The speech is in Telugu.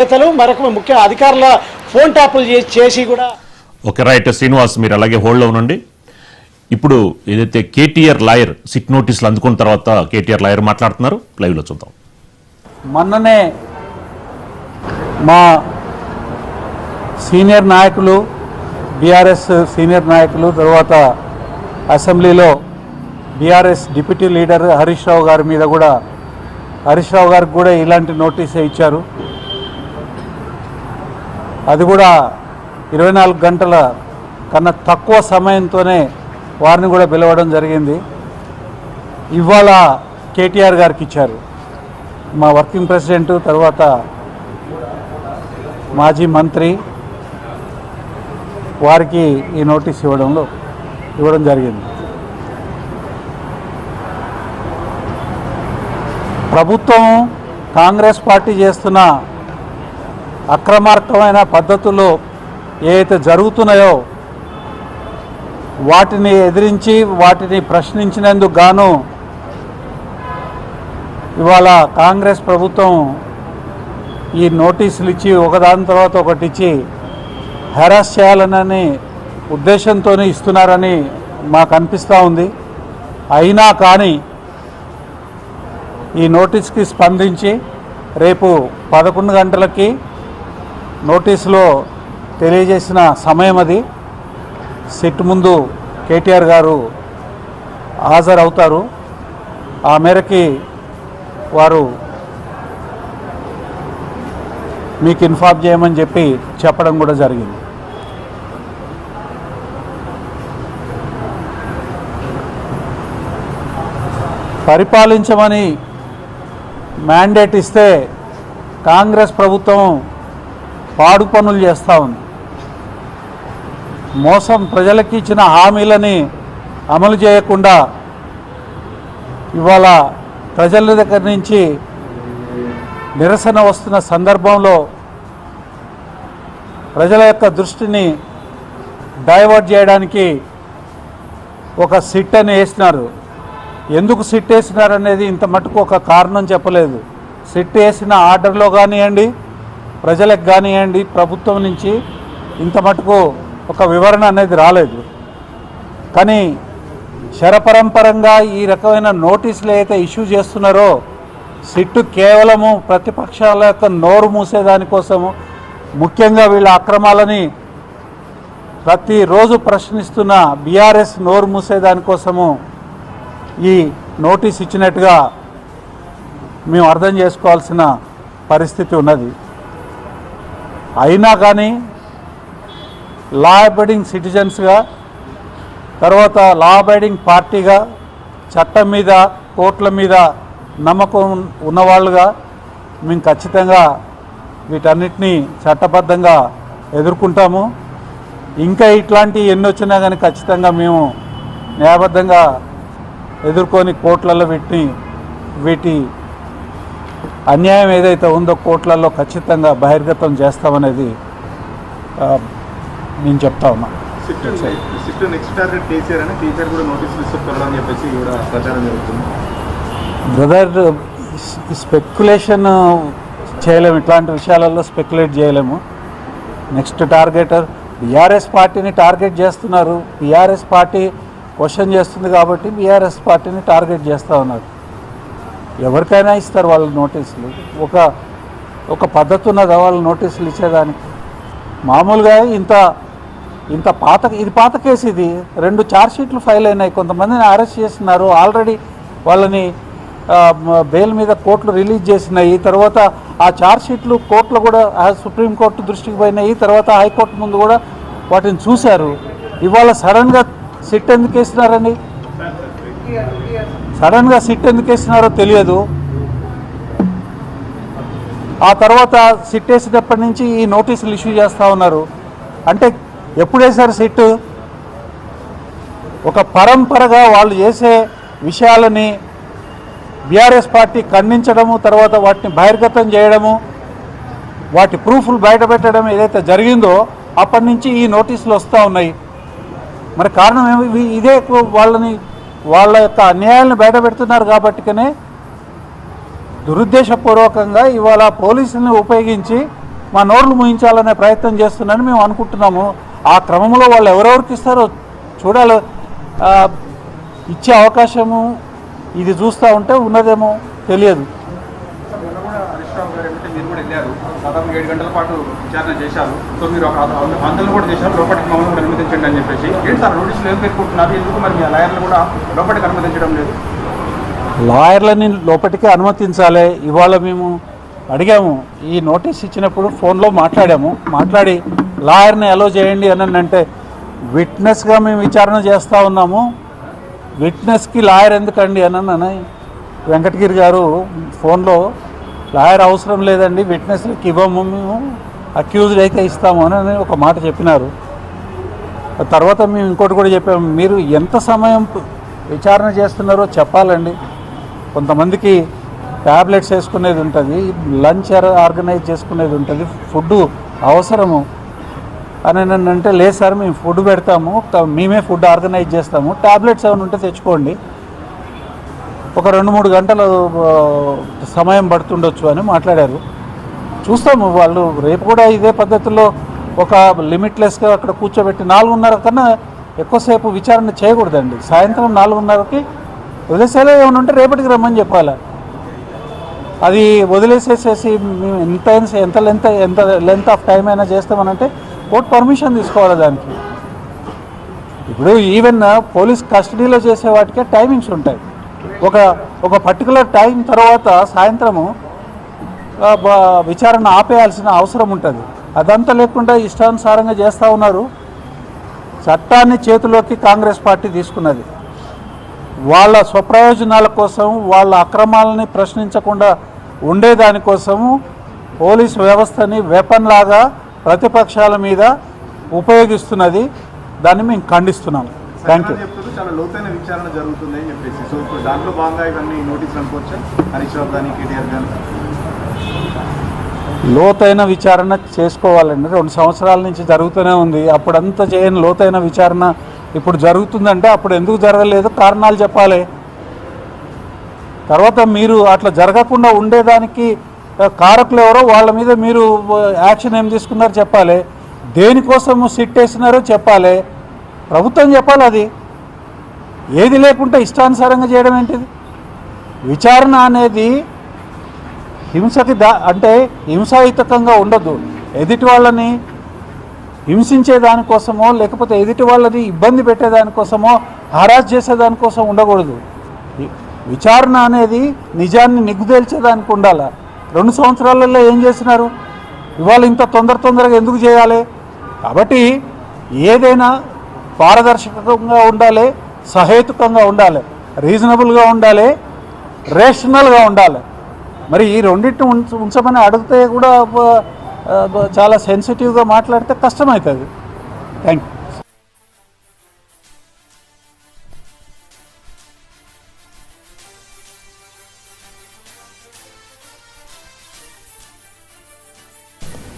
నేతలు మరొక ముఖ్య అధికారుల ఫోన్ ట్యాపులు చేసి కూడా. ఓకే, రైట్ శ్రీనివాస్, మీరు అలాగే హోల్డ్లో ఉండండి. ఇప్పుడు ఏదైతే కేటీఆర్ లాయర్ సిట్ నోటీసులు అందుకున్న తర్వాత కేటీఆర్ లాయర్ మాట్లాడుతున్నారు, లైవ్లో చూద్దాం. మొన్ననే మా సీనియర్ నాయకులు, బీఆర్ఎస్ సీనియర్ నాయకులు, తర్వాత అసెంబ్లీలో BRS deputy leader Harish Rao గారి మీద కూడా, హరీష్ రావు గారికి కూడా ఇలాంటి నోటీసే ఇచ్చారు. అది కూడా 24 గంటల కన్నా తక్కువ సమయంతోనే వారిని కూడా పిలవడం జరిగింది. ఇవాళ కేటీఆర్ గారికి ఇచ్చారు. మా వర్కింగ్ ప్రెసిడెంట్, తర్వాత మాజీ మంత్రి వారికి ఈ నోటీస్ ఇవ్వడం జరిగింది. ప్రభుత్వం కాంగ్రెస్ పార్టీ చేస్తున్న అక్రమార్కమైన పద్ధతులు ఏవైతే జరుగుతున్నాయో వాటిని ఎదిరించి, వాటిని ప్రశ్నించినందుకు గాను ఇవాళ కాంగ్రెస్ ప్రభుత్వం ఈ నోటీసులు ఇచ్చి ఒకదాని తర్వాత ఒకటి ఇచ్చి హెరాస్ చేయాలనని ఉద్దేశంతో ఇస్తున్నారని మాకు అనిపిస్తూ ఉంది. అయినా కానీ ఈ నోటీస్కి స్పందించి రేపు 11 గంటలకి నోటీసులో తెలియజేసిన సమయం అది, సిట్ ముందు కేటీఆర్ గారు హాజరవుతారు. ఆ మేరకి వారు మీకు ఇన్ఫార్మ్ చేయమని చెప్పడం కూడా జరిగింది. పరిపాలించమని మ్యాండేట్ ఇస్తే కాంగ్రెస్ ప్రభుత్వం పాడు పనులు చేస్తూ ఉంది. మోసం, ప్రజలకు ఇచ్చిన హామీలని అమలు చేయకుండా ఇవాళ ప్రజల దగ్గర నుంచి నిరసన వస్తున్న సందర్భంలో ప్రజల యొక్క దృష్టిని డైవర్ట్ చేయడానికి ఒక సిట్ అని వేసినారు. ఎందుకు సిట్ వేసినారనేది ఇంత మటుకు ఒక కారణం చెప్పలేదు. సిట్ వేసిన ఆర్డర్లో కానివ్వండి, ప్రజలకు కానివ్వండి, ప్రభుత్వం నుంచి ఇంత మటుకు ఒక వివరణ అనేది రాలేదు. కానీ శరపరంపరంగా ఈ రకమైన నోటీసులు అయితే ఇష్యూ చేస్తున్నారో సిట్టు కేవలము ప్రతిపక్షాల యొక్క నోరు మూసేదానికోసము, ముఖ్యంగా వీళ్ళ అక్రమాలని ప్రతిరోజు ప్రశ్నిస్తున్న బీఆర్ఎస్ నోరు మూసేదానికోసము ఈ నోటీస్ ఇచ్చినట్టుగా మేము అర్థం చేసుకోవాల్సిన పరిస్థితి ఉన్నది. అయినా కానీ లా అబైడింగ్ సిటిజన్స్గా, తర్వాత లా అబైడింగ్ పార్టీగా, చట్టం మీద, కోర్టుల మీద నమ్మకం ఉన్నవాళ్ళుగా మేము ఖచ్చితంగా వీటన్నిటినీ చట్టబద్ధంగా ఎదుర్కొంటాము. ఇంకా ఇట్లాంటి ఎన్ని వచ్చినా కానీ ఖచ్చితంగా మేము న్యాయబద్ధంగా ఎదుర్కొని కోర్టులలో వీటి అన్యాయం ఏదైతే ఉందో కోర్టులలో ఖచ్చితంగా బహిర్గతం చేస్తామనేది నేను చెప్తా ఉన్నా. బ్రదర్, స్పెక్యులేషన్ చేయలేము, ఇట్లాంటి విషయాలలో స్పెక్యులేట్ చేయలేము. నెక్స్ట్ టార్గెటర్ బీఆర్ఎస్ పార్టీని టార్గెట్ చేస్తున్నారు. బీఆర్ఎస్ పార్టీ క్వశ్చన్ చేస్తుంది కాబట్టి బీఆర్ఎస్ పార్టీని టార్గెట్ చేస్తూ ఉన్నారు. ఎవరికైనా ఇస్తారు వాళ్ళ నోటీసులు. ఒక పద్ధతి ఉన్నదా వాళ్ళు నోటీసులు ఇచ్చేదానికి? మామూలుగా ఇంత పాత కేసు ఇది. 2 ఛార్జ్షీట్లు ఫైల్ అయినాయి. కొంతమందిని అరెస్ట్ చేస్తున్నారు. ఆల్రెడీ వాళ్ళని బెయిల్ మీద కోర్టులు రిలీజ్ చేసినాయి. తర్వాత ఆ ఛార్జ్షీట్లు కోర్టులో కూడా సుప్రీంకోర్టు దృష్టికి పోయినాయి. తర్వాత హైకోర్టు ముందు కూడా వాటిని చూశారు. ఇవాళ సడన్గా సిట్ ఎందుకు వేసినారండి? సడన్గా సిట్ ఎందుకు వేసినారో తెలియదు. ఆ తర్వాత సిట్ వేసేటప్పటి నుంచి ఈ నోటీసులు ఇష్యూ చేస్తూ ఉన్నారు. అంటే ఎప్పుడు వేశారు సిట్? ఒక పరంపరగా వాళ్ళు చేసే విషయాలని బీఆర్ఎస్ పార్టీ ఖండించడము, తర్వాత వాటిని బహిర్గతం చేయడము, వాటి ప్రూఫ్లు బయటపెట్టడం ఏదైతే జరిగిందో అప్పటి నుంచి ఈ నోటీసులు వస్తూ ఉన్నాయి. మరి కారణం ఏమి? ఇదే వాళ్ళ యొక్క అన్యాయాలను బయటపెడుతున్నారు కాబట్టికనే దురుద్దేశపూర్వకంగా ఇవాళ పోలీసులను ఉపయోగించి మా నోర్లు ముయించాలనే ప్రయత్నం చేస్తున్నారని మేము అనుకుంటున్నాము. ఆ క్రమంలో వాళ్ళు ఎవరెవరికి ఇస్తారో చూడాలి. ఇచ్చే అవకాశము ఇది చూస్తూ ఉంటే ఉన్నదేమో తెలియదు. మీరు కూడా వెళ్ళారు, దాదాపు 7 గంటల పాటు విచారణ చేశారు. సో మీరు ఆందోళన కూడా చేశారు, లోపలికి మమ్మల్ని కూడా అనుమతించండి అని చెప్పేసి. ఏంటి సార్ నోటీసులు ఏం పెట్టుకుంటున్నారు? ఎందుకు మరి మీ లాయర్లు కూడా లోపలికి అనుమతించడం లేదు? లాయర్లని లోపలికి అనుమతించాలి. ఇవాళ మేము అడిగాము, ఈ నోటీస్ ఇచ్చినప్పుడు ఫోన్లో మాట్లాడి లాయర్ని అలో చేయండి అని అంటే, విట్నెస్గా మేము విచారణ చేస్తూ ఉన్నాము, విట్నెస్కి లాయర్ ఎందుకండి అని వెంకటగిరి గారు ఫోన్లో, లాయర్ అవసరం లేదండి, విట్నెస్కి ఇవ్వము, మేము అక్యూజ్డ్ అయితే ఇస్తాము అని ఒక మాట చెప్పినారు. తర్వాత మేము ఇంకోటి కూడా చెప్పాము, మీరు ఎంత సమయం విచారణ చేస్తున్నారో చెప్పాలండి. కొంతమందికి ట్యాబ్లెట్స్ వేసుకునేది ఉంటుంది, లంచ్ ఆర్గనైజ్ చేసుకునేది ఉంటుంది, ఫుడ్ అవసరము అని అంటే, లేదు సార్ మేము ఫుడ్ పెడతాము, మేమే ఫుడ్ ఆర్గనైజ్ చేస్తాము, ట్యాబ్లెట్స్ ఏమైనా ఉంటే తెచ్చుకోండి, ఒక 2-3 గంటలు సమయం పడుతుండొచ్చు అని మాట్లాడారు. చూస్తాము, వాళ్ళు రేపు కూడా ఇదే పద్ధతిలో ఒక లిమిట్లెస్గా అక్కడ కూర్చోబెట్టి 4:30 కన్నా ఎక్కువసేపు విచారణ చేయకూడదండి. సాయంత్రం 4:30కి వదిలేసేలా ఏమైనా ఉంటే రేపటికి రమ్మని చెప్పాలి. అది వదిలేసేసేసి మేము ఎంత లెంత్ ఆఫ్ టైం అయినా చేస్తామనంటే కోర్టు పర్మిషన్ తీసుకోవాలి దానికి. ఇప్పుడు ఈవెన్ పోలీస్ కస్టడీలో చేసే వాటికే టైమింగ్స్ ఉంటాయి. ఒక పర్టికులర్ టైం తర్వాత సాయంత్రము విచారణ ఆపేయాల్సిన అవసరం ఉంటుంది. అదంతా లేకుండా ఇష్టానుసారంగా చేస్తూ ఉన్నారు. చట్టాన్ని చేతిలోకి కాంగ్రెస్ పార్టీ తీసుకున్నది. వాళ్ళ స్వప్రయోజనాల కోసం, వాళ్ళ అక్రమాలని ప్రశ్నించకుండా ఉండేదానికోసము పోలీసు వ్యవస్థని వెపన్ లాగా ప్రతిపక్షాల మీద ఉపయోగిస్తున్నది. దాన్ని మేము ఖండిస్తున్నాం. Thank you. చాలా లోతైన విచారణ జరుగుతుంది అని చెప్పేసి, సో ఇప్పుడు దాంట్లో భాగంగా ఇవన్నీ నోటీసులు అనుకోవచ్చా? హరీష్ రావు కానీ, కేటీఆర్ కానీ లోతైన విచారణ చేసుకోవాలండి. 2 సంవత్సరాల నుంచి జరుగుతూనే ఉంది. అప్పుడంతా చేయని లోతైన విచారణ ఇప్పుడు జరుగుతుందంటే అప్పుడు ఎందుకు జరగలేదు కారణాలు చెప్పాలి. తర్వాత మీరు అట్లా జరగకుండా ఉండేదానికి కారకులు ఎవరో వాళ్ళ మీద మీరు యాక్షన్ ఏం తీసుకున్నారో చెప్పాలి. దేనికోసము సిట్ వేసినారో చెప్పాలి. ప్రభుత్వం చెప్పాలి. అది ఏది లేకుంటే ఇష్టానుసారంగా చేయడం ఏంటిది? విచారణ అనేది హింసకి అంటే హింసాయుతకంగా ఉండదు. ఎదుటి వాళ్ళని హింసించే దానికోసమో లేకపోతే ఎదుటి వాళ్ళని ఇబ్బంది పెట్టేదానికోసమో హరాస్ చేసేదానికోసం ఉండకూడదు. విచారణ అనేది నిజాన్ని నిగ్గుదేల్చేదానికి ఉండాలి. 2 సంవత్సరాలలో ఏం చేసినారు? ఇవాళ ఇంత తొందరగా ఎందుకు చేయాలి? కాబట్టి ఏదైనా పారదర్శకంగా ఉండాలి, సహేతుకంగా ఉండాలి, రీజనబుల్గా ఉండాలి, రేషనల్గా ఉండాలి. మరి ఈ రెండింటిని ఉంచమని అడిగితే కూడా చాలా సెన్సిటివ్గా మాట్లాడితే కష్టమవుతుంది. Thank you.